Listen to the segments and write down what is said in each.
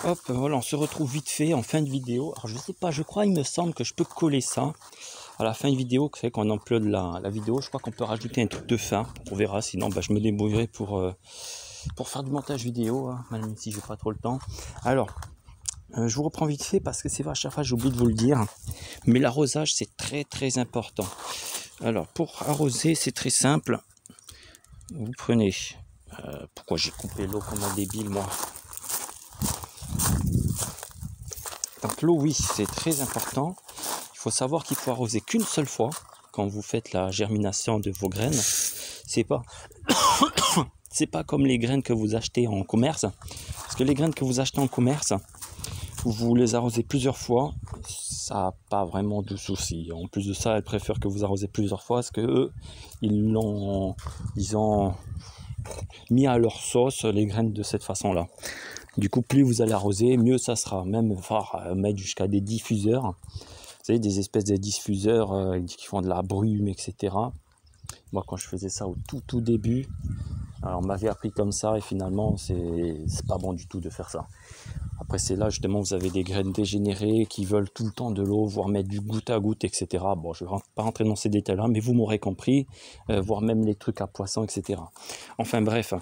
Hop, voilà, on se retrouve vite fait en fin de vidéo. Alors je sais pas, je crois, il me semble que je peux coller ça à la fin de vidéo, que c'est qu'on upload la vidéo. Je crois qu'on peut rajouter un truc de fin. On verra, sinon je me débrouillerai pour faire du montage vidéo, hein, même si j'ai pas trop le temps. Alors, je vous reprends vite fait parce que c'est vrai, à chaque fois j'oublie de vous le dire. Mais l'arrosage, c'est très très important. Alors, pour arroser, c'est très simple. Vous prenez... pourquoi j'ai coupé l'eau comme un débile, moi? Donc l'eau, oui, c'est très important. Il faut savoir qu'il faut arroser qu'une seule fois quand vous faites la germination de vos graines. C'est pas, c'est pas comme les graines que vous achetez en commerce. Parce que les graines que vous achetez en commerce, vous les arrosez plusieurs fois, ça n'a pas vraiment de souci. En plus de ça, elles préfèrent que vous arrosez plusieurs fois parce que eux, ils ont mis à leur sauce les graines de cette façon-là. Du coup, plus vous allez arroser, mieux ça sera. Même mettre jusqu'à des diffuseurs. Vous savez, des espèces de diffuseurs qui font de la brume, etc. Moi, quand je faisais ça au tout début, alors on m'avait appris comme ça et finalement, c'est pas bon du tout de faire ça. Après, c'est là justement vous avez des graines dégénérées qui veulent tout le temps de l'eau, voire mettre du goutte à goutte, etc. Bon, je ne vais pas rentrer dans ces détails-là, mais vous m'aurez compris, voire même les trucs à poisson, etc. Enfin bref,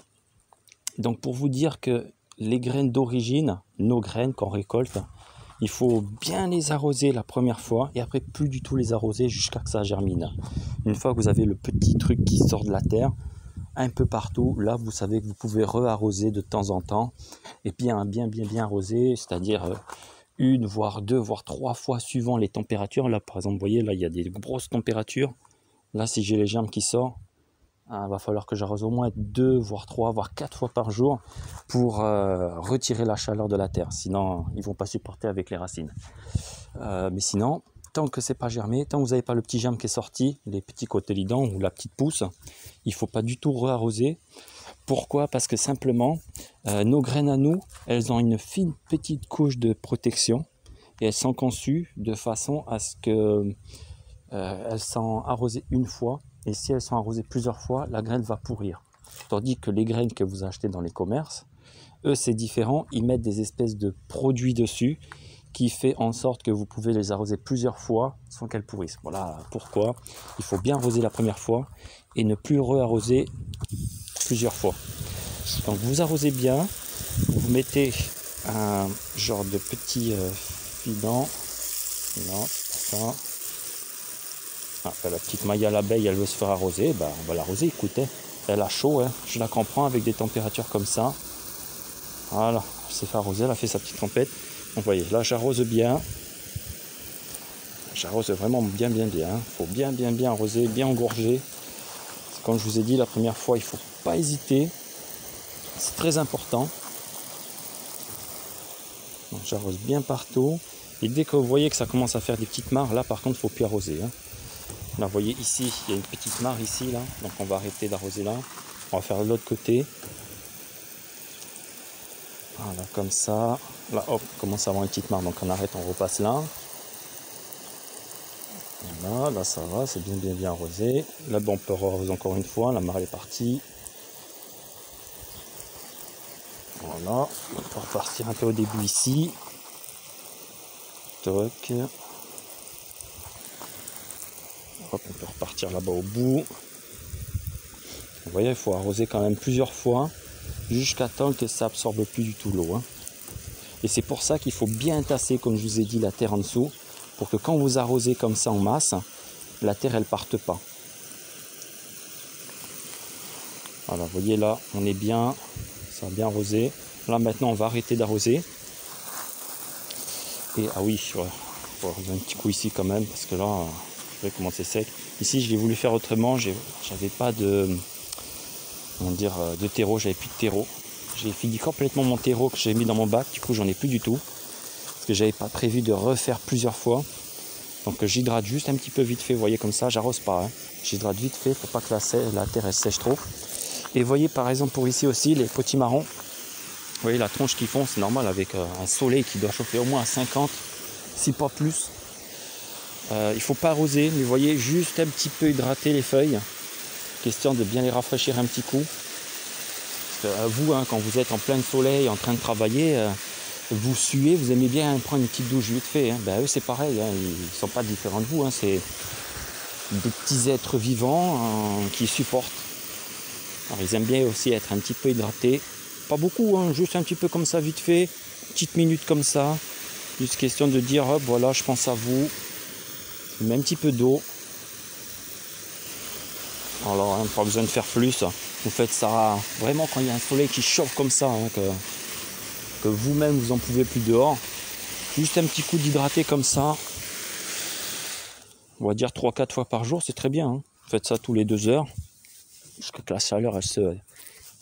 donc pour vous dire que les graines d'origine, nos graines qu'on récolte, il faut bien les arroser la première fois et après plus du tout les arroser jusqu'à ce que ça germine. Une fois que vous avez le petit truc qui sort de la terre, un peu partout, là vous savez que vous pouvez re-arroser de temps en temps et bien arroser, c'est-à-dire une, voire deux, voire trois fois suivant les températures. Là par exemple, vous voyez, là il y a des grosses températures. Là si j'ai les germes qui sortent, il va falloir que j'arrose au moins 2, voire 3, voire 4 fois par jour pour retirer la chaleur de la terre. Sinon, ils ne vont pas supporter avec les racines. Mais sinon, tant que c'est pas germé, tant que vous n'avez pas le petit germe qui est sorti, les petits cotylédons ou la petite pousse, il ne faut pas du tout re-arroser. Pourquoi? Parce que simplement, nos graines à nous, elles ont une fine petite couche de protection et elles sont conçues de façon à ce que elles sont arrosées une fois. Et si elles sont arrosées plusieurs fois, la graine va pourrir. Tandis que les graines que vous achetez dans les commerces, eux c'est différent, ils mettent des espèces de produits dessus qui fait en sorte que vous pouvez les arroser plusieurs fois sans qu'elles pourrissent. Voilà pourquoi il faut bien arroser la première fois et ne plus re-arroser plusieurs fois. Donc vous arrosez bien, vous mettez un genre de petit filant. Non, c'est pas ça. La petite maille à l'abeille, elle veut se faire arroser, on va l'arroser, écoutez, elle a chaud, hein. Je la comprends avec des températures comme ça. Voilà, elle s'est fait arroser, elle a fait sa petite tempête. Donc vous voyez, là j'arrose bien. J'arrose vraiment bien. Il faut bien arroser, bien engorger. Comme je vous ai dit la première fois, il ne faut pas hésiter. C'est très important. Donc j'arrose bien partout. Et dès que vous voyez que ça commence à faire des petites mares, là par contre, il ne faut plus arroser. Hein. Là, vous voyez ici, il y a une petite mare ici, là. Donc on va arrêter d'arroser là. On va faire de l'autre côté. Voilà, comme ça. Là, hop, on commence à avoir une petite mare. Donc on arrête, on repasse là. Voilà, là ça va, c'est bien arrosé. Là, on peut arroser encore une fois. La mare elle est partie. Voilà, on peut repartir un peu au début ici. Toc. Hop, on peut repartir là-bas au bout. Vous voyez, il faut arroser quand même plusieurs fois jusqu'à temps que ça absorbe plus du tout l'eau. Hein. Et c'est pour ça qu'il faut bien tasser, comme je vous ai dit, la terre en dessous, pour que quand vous arrosez comme ça en masse, la terre elle parte pas. Voilà, vous voyez là, on est bien, ça a bien arrosé. Là maintenant, on va arrêter d'arroser. Et ah oui, il faut arroser un petit coup ici quand même, parce que là, vous voyez comment c'est sec. Ici, je l'ai voulu faire autrement, j'avais pas de terreau, j'avais plus de terreau. J'ai fini complètement mon terreau que j'ai mis dans mon bac, du coup j'en ai plus du tout. Parce que j'avais pas prévu de refaire plusieurs fois. Donc j'hydrate juste un petit peu vite fait, vous voyez comme ça, j'arrose pas. Hein. J'hydrate vite fait pour pas que la terre elle sèche trop. Et vous voyez par exemple pour ici aussi, les potimarrons. Vous voyez la tronche qu'ils font, c'est normal avec un soleil qui doit chauffer au moins à 50, si pas plus. Il faut pas arroser, mais vous voyez, juste un petit peu hydrater les feuilles. Question de bien les rafraîchir un petit coup. Parce que vous, hein, quand vous êtes en plein soleil, en train de travailler, vous suez, vous aimez bien prendre une petite douche vite fait. Hein. Ben, eux, c'est pareil, hein, ils ne sont pas différents de vous. Hein. C'est des petits êtres vivants qui supportent. Alors, ils aiment bien aussi être un petit peu hydratés. Pas beaucoup, hein, juste un petit peu comme ça, vite fait. Petite minute comme ça. Juste question de dire, hop, voilà, je pense à vous. Je mets un petit peu d'eau. Alors, hein, pas besoin de faire plus. Vous faites ça vraiment quand il y a un soleil qui chauffe comme ça, hein, que vous-même vous en pouvez plus dehors. Juste un petit coup d'hydraté comme ça. On va dire 3-4 fois par jour, c'est très bien. Hein. Faites ça tous les 2 heures. Jusqu'à que la chaleur elle se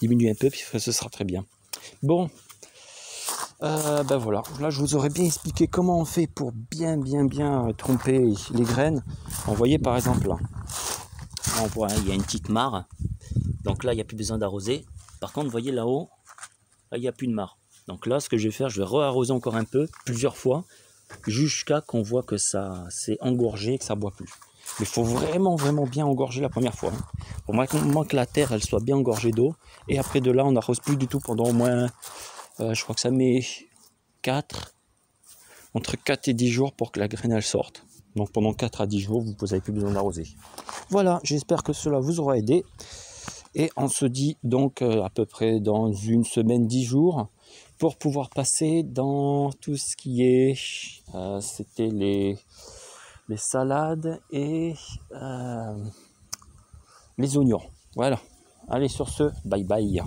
diminue un peu, puis ce sera très bien. Bon, ben voilà. Là, je vous aurais bien expliqué comment on fait pour bien tromper les graines. Vous voyez par exemple là, on voit, il y a une petite mare. Donc là, il n'y a plus besoin d'arroser. Par contre, vous voyez là-haut, là, il n'y a plus de mare. Donc là, ce que je vais faire, je vais re-arroser encore un peu, plusieurs fois, jusqu'à qu'on voit que ça s'est engorgé et que ça ne boit plus. Mais il faut vraiment bien engorger la première fois. Hein. Pour moi que la terre elle soit bien engorgée d'eau. Et après de là, on n'arrose plus du tout pendant au moins, je crois que ça met entre 4 et 10 jours pour que la graine elle sorte. Donc pendant 4 à 10 jours, vous n'avez plus besoin d'arroser. Voilà, j'espère que cela vous aura aidé. Et on se dit donc à peu près dans une semaine, 10 jours, pour pouvoir passer dans tout ce qui est, c'était les salades et les oignons. Voilà. Allez sur ce, bye bye.